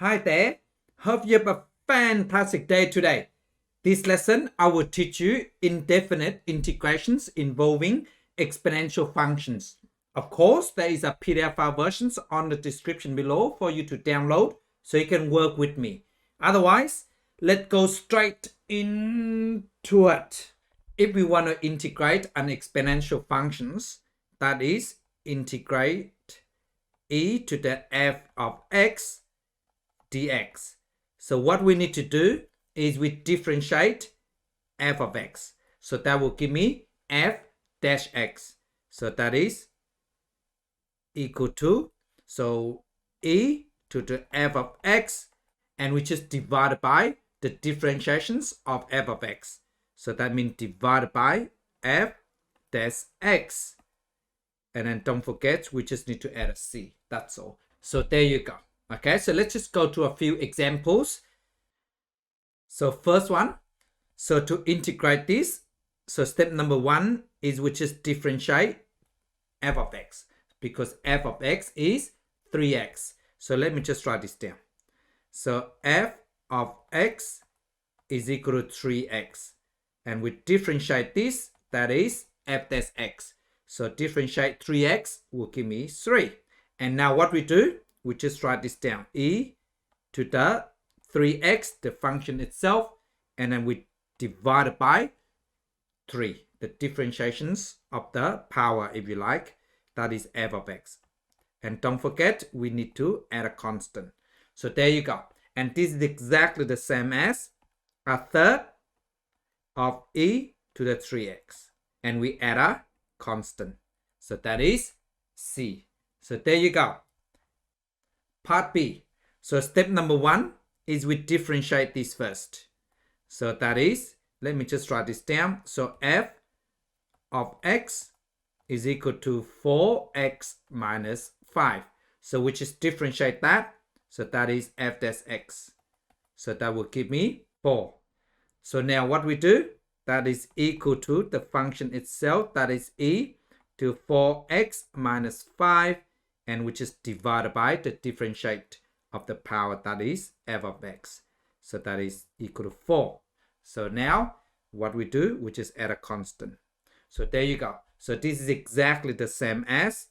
Hi there. Hope you have a fantastic day today. This lesson, I will teach you indefinite integrations involving exponential functions. Of course, there is a PDF file versions on the description below for you to download so you can work with me. Otherwise, let's go straight into it. If we want to integrate an exponential functions, that is, integrate e to the f of x dx. So what we need to do is we differentiate f of x. So that will give me f dash x. So that is equal to, so e to the f of x, and we just divide by the differentiations of f of x. So that means divided by f dash x. And then don't forget, we just need to add a c. That's all. So there you go. Okay, so let's just go to a few examples. So first one, so to integrate this, so step number one is we just differentiate f of x, because f of x is 3x. So let me just write this down. So f of x is equal to 3x. And we differentiate this, that is f dash x. So differentiate 3x will give me 3. And now what we do, we just write this down. E to the 3x, the function itself, and then we divide it by 3. The differentiations of the power, if you like, that is f of x. And don't forget, we need to add a constant. So there you go. And this is exactly the same as a third of e to the 3x. And we add a constant. So that is c. So there you go. Part B. So step number one is we differentiate this first. So that is, let me just write this down. So f of x is equal to 4x minus 5. So we just differentiate that. So that is f dash x. So that will give me 4. So now what we do, that is equal to the function itself, that is e to 4x minus 5, and we just divide by the differentiate of the power, that is f of x. So that is equal to 4. So now what we do, we just add a constant. So there you go. So this is exactly the same as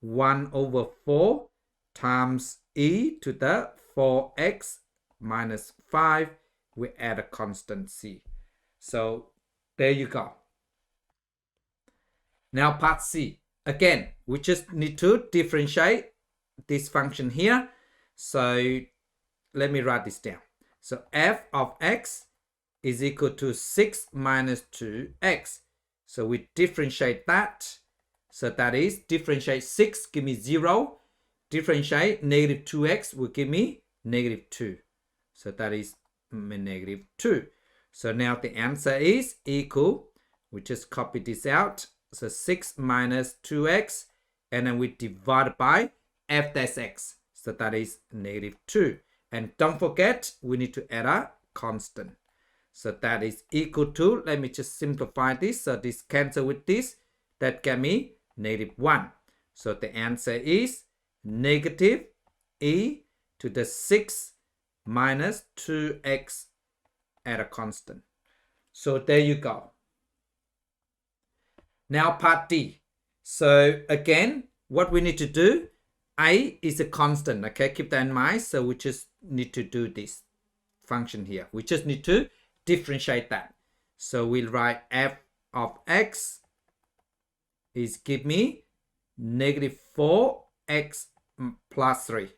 1 over 4 times e to the 4x minus 5. We add a constant c. So there you go. Now part C. Again, we just need to differentiate this function here. So let me write this down. So f of x is equal to 6 minus 2x. So we differentiate that. So that is, differentiate 6, give me 0. Differentiate negative 2x will give me negative 2. So that is negative 2. So now the answer is equal. We just copy this out. So 6 minus 2x. And then we divide by f dash x. So that is negative 2. And don't forget, we need to add a constant. So that is equal to, let me just simplify this. So this cancel with this. That get me negative 1. So the answer is negative e to the 6 minus 2x at a constant. So there you go. Now part D. So again, what we need to do, a is a constant, okay? Keep that in mind. So we just need to do this function here. We just need to differentiate that. So we'll write f of x is give me negative 4x plus 3.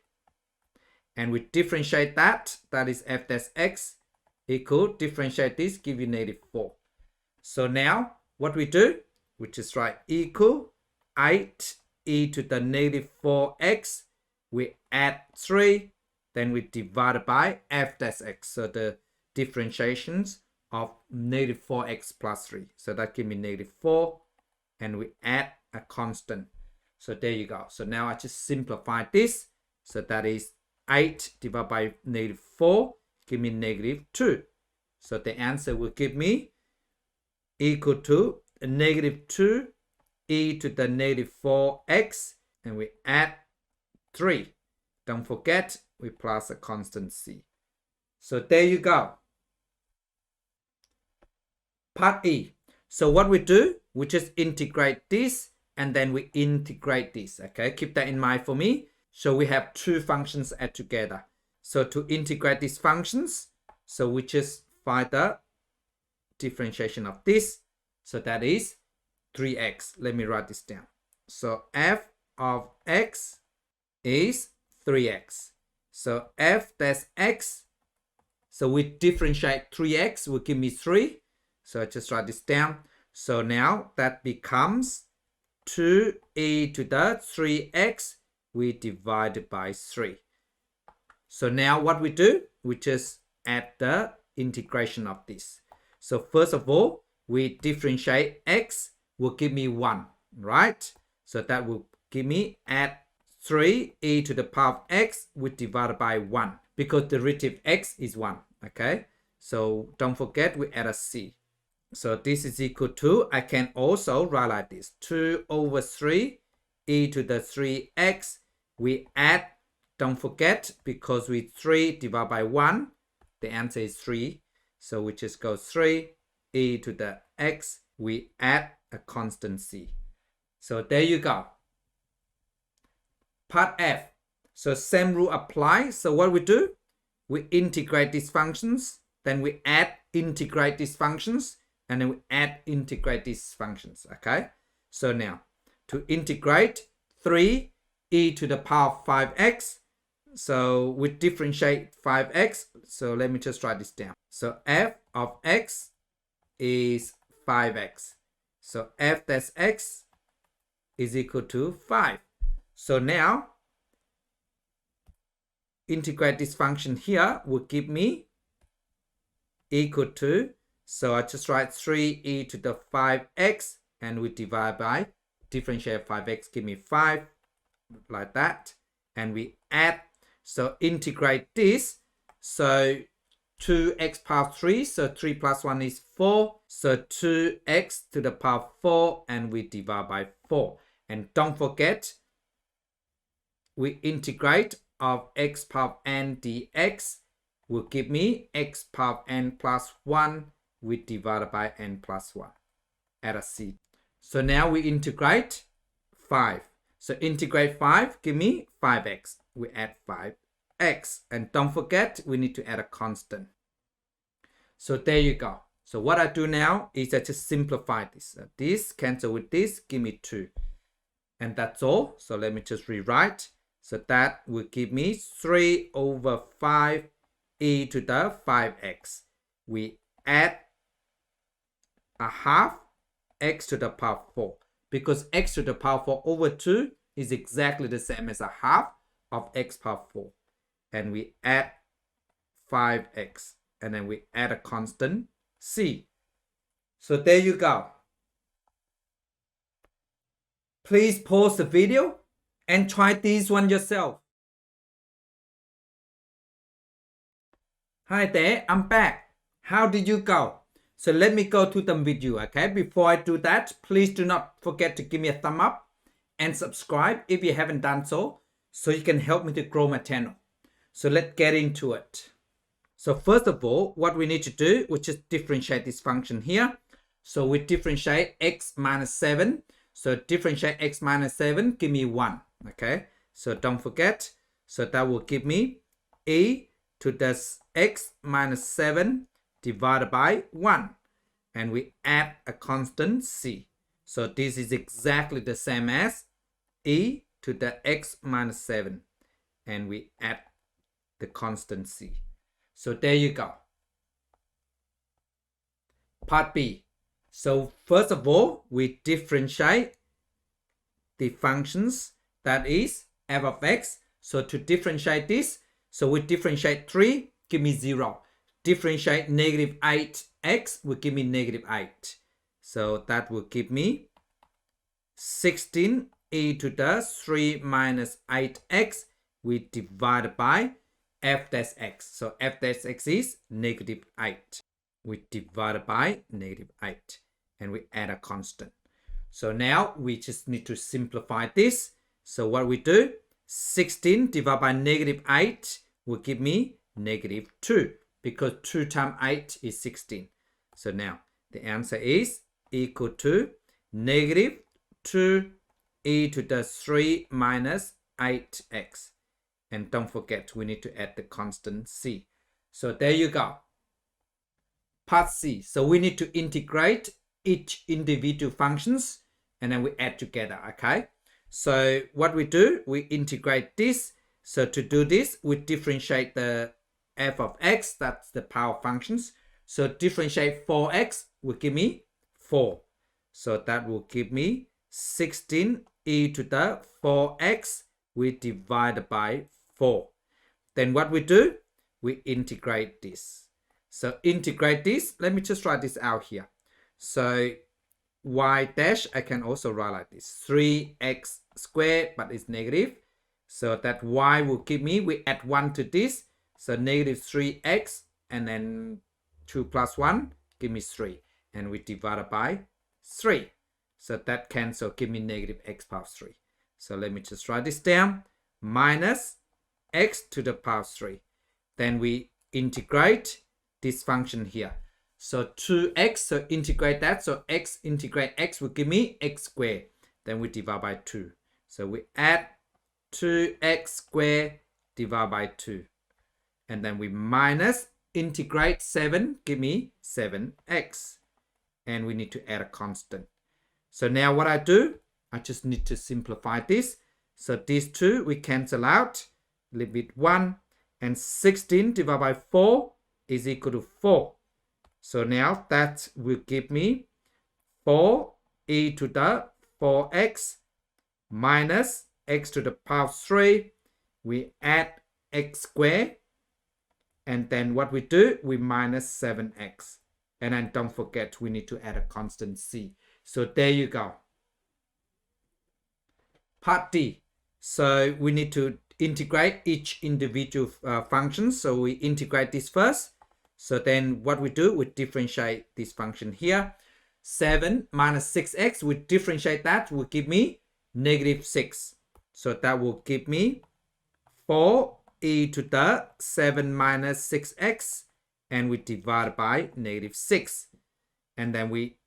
And we differentiate that. That is f dash x equal, differentiate this, give you negative 4. So now what we do, we just write equal 8 e to the negative 4x. We add 3. Then we divide by f dash x. So the differentiations of negative 4x plus 3. So that gives me negative 4. And we add a constant. So there you go. So now I just simplify this. So that is 8 divided by negative 4. Give me negative 2. So the answer will give me equal to negative 2 e to the negative 4x. And we add 3. Don't forget, we plus a constant c. So there you go. Part E. So what we do, we just integrate this and then we integrate this. Okay, keep that in mind for me. So we have two functions add together. So to integrate these functions, so we just find the differentiation of this. So that is 3x. Let me write this down. So f of x is 3x. So f that's x. So we differentiate 3x will give me 3. So I just write this down. So now that becomes 2e to the 3x. We divide it by 3. So now what we do, we just add the integration of this. So first of all, we differentiate x will give me 1, right? So that will give me add 3e to the power of x, we divided by 1 because the derivative x is 1, okay? So don't forget we add a c. So this is equal to, I can also write like this, 2 over 3 e to the 3x. We add, don't forget, because we 3 divided by 1, the answer is 3. So we just go 3 e to the x. We add a constant c. So there you go. Part F. So same rule applies. So what we do, we integrate these functions, then we add integrate these functions, and then we add integrate these functions. Okay. So now to integrate 3 e to the power of 5x. So we differentiate 5x. So let me just write this down. So f of x is 5x. So f that's x is equal to 5. So now integrate this function here will give me equal to, so I just write 3e to the 5x and we divide by, differentiate 5x, give me 5, like that. And we add, so integrate this. So 2x power 3, so 3 plus 1 is 4. So 2x to the power 4 and we divide by 4. And don't forget, we integrate of x power n dx will give me x power n plus 1 we divided by n plus 1 at a c. So now we integrate 5. So integrate 5, give me 5x. We add 5x. And don't forget, we need to add a constant. So there you go. So what I do now is I just simplify this. This cancel with this, give me 2. And that's all. So let me just rewrite. So that will give me 3 over 5 e to the 5x. We add a half x to the power 4. Because x to the power 4 over 2 is exactly the same as a half of x power 4. And we add 5x. And then we add a constant c. So there you go. Please pause the video and try this one yourself. Hi there, I'm back. How did you go? So let me go through them with you, okay? Before I do that, please do not forget to give me a thumb up and subscribe if you haven't done so you can help me to grow my channel. So let's get into it. So first of all, what we need to do, we just differentiate this function here. So we differentiate x minus 7. So differentiate x minus 7, give me 1. Okay, so don't forget. So that will give me e to the x minus 7 divided by 1. And we add a constant c. So this is exactly the same as e to the x minus 7. And we add the constant c. So there you go. Part B. So first of all, we differentiate the functions, that is f of x. So to differentiate this, so we differentiate 3, give me 0. Differentiate negative 8x will give me negative 8. So that will give me 16 e to the 3 minus 8x. We divide by f dash x. So f dash x is negative 8. We divide by negative 8. And we add a constant. So now we just need to simplify this. So what we do, 16 divided by negative 8 will give me negative 2 because 2 times 8 is 16. So now the answer is equal to negative 2e to the 3 minus 8x. And don't forget, we need to add the constant c. So there you go. Part C. So we need to integrate each individual functions and then we add together, okay? So what we do, we integrate this. So to do this, we differentiate the f of x, that's the power functions. So differentiate 4x will give me 4. So that will give me 16e to the 4x, we divide by 4. Then what we do, we integrate this. So integrate this, let me just write this out here. So y dash, I can also write like this, 3x squared, but it's negative. So that y will give me, we add 1 to this, so negative 3x, and then 2 plus 1, give me 3. And we divide it by 3. So that cancel, give me negative x power 3. So let me just write this down, minus x to the power 3. Then we integrate this function here. So 2x, so integrate that. So x integrate x will give me x squared. Then we divide by 2. So we add 2x squared divided by 2. And then we minus integrate 7, give me 7x. And we need to add a constant. So now what I do, I just need to simplify this. So these two we cancel out, limit 1. And 16 divided by 4 is equal to 4. So now that will give me 4e to the 4x minus x to the power 3. We add x squared. And then what we do, we minus 7x. And then don't forget, we need to add a constant c. So there you go. Part D. So we need to integrate each individual function. So we integrate this first. So then what we do, we differentiate this function here. 7 minus 6x, we differentiate that, will give me negative 6. So that will give me 4e to the 7 minus 6x. And we divide by negative 6. And then we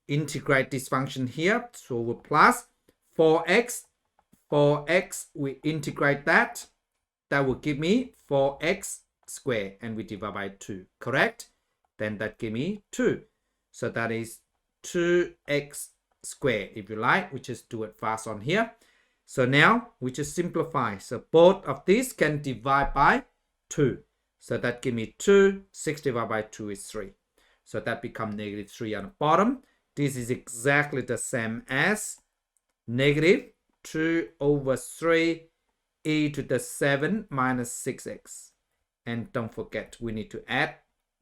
integrate this function here. So we plus 4x. 4x, we integrate that. That will give me 4x squared. And we divide by 2. Correct? Then that give me 2. So that is 2x squared. If you like, we just do it fast on here. So now we just simplify. So both of these can divide by 2. So that give me 2. 6 divided by 2 is 3. So that becomes negative 3 on the bottom. This is exactly the same as negative 2 over 3 e to the 7 minus 6x. And don't forget, we need to add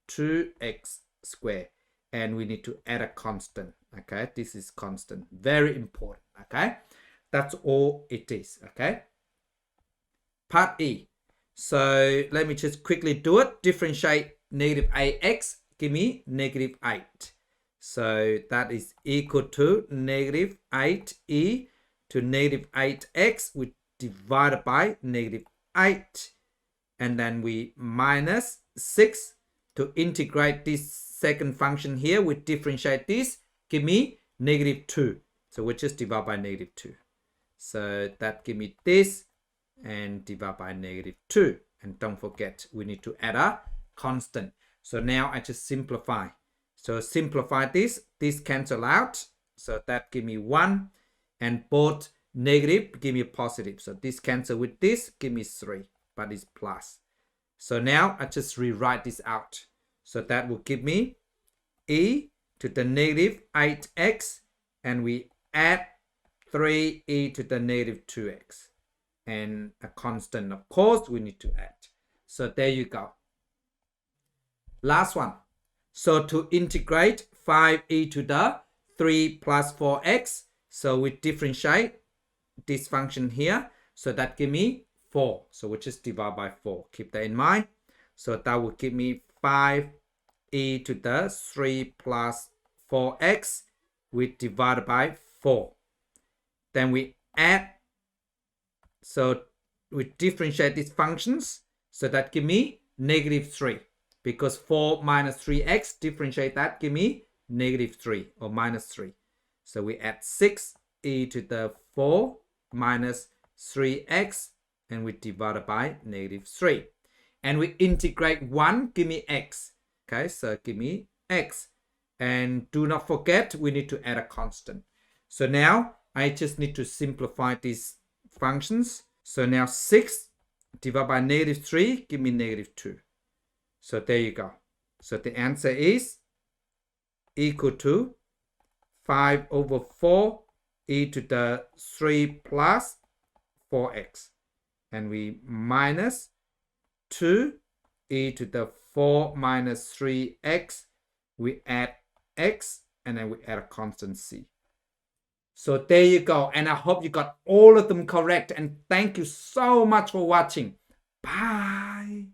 2x squared. And we need to add a constant. Okay, this is constant. Very important. Okay, that's all it is. Okay. Part E. So let me just quickly do it. Differentiate negative 8x. Give me negative 8. So that is equal to negative 8e to negative 8x. We divide by negative 8. And then we minus 6 to integrate this second function here. We differentiate this. Give me negative 2. So we just divide by negative 2. So that give me this. And divide by negative 2. And don't forget, we need to add a constant. So now I just simplify. So simplify this. This cancel out. So that give me 1. And both negative give me positive. So this cancel with this, give me 3. But it's plus. So now I just rewrite this out. So that will give me e to the negative 8x. And we add 3e to the negative 2x. And a constant, of course, we need to add. So there you go. Last one. So to integrate 5e to the 3 plus 4x. So we differentiate this function here. So that give me 4. So we just divide by 4. Keep that in mind. So that will give me 5e to the 3 plus 4x. We divide by 4. Then we add. So we differentiate these functions. So that give me negative 3. Because 4 minus 3x, differentiate that, give me negative 3 or minus 3. So we add 6 e to the 4 minus 3x, and we divide it by negative 3. And we integrate 1, give me x. Okay, so give me x. And do not forget, we need to add a constant. So now I just need to simplify these functions. So now 6 divided by negative 3, give me negative 2. So there you go. So the answer is equal to 5 over 4 e to the 3 plus 4x. And we minus 2 e to the 4 minus 3x. We add x, and then we add a constant c. So there you go. And I hope you got all of them correct. And thank you so much for watching. Bye.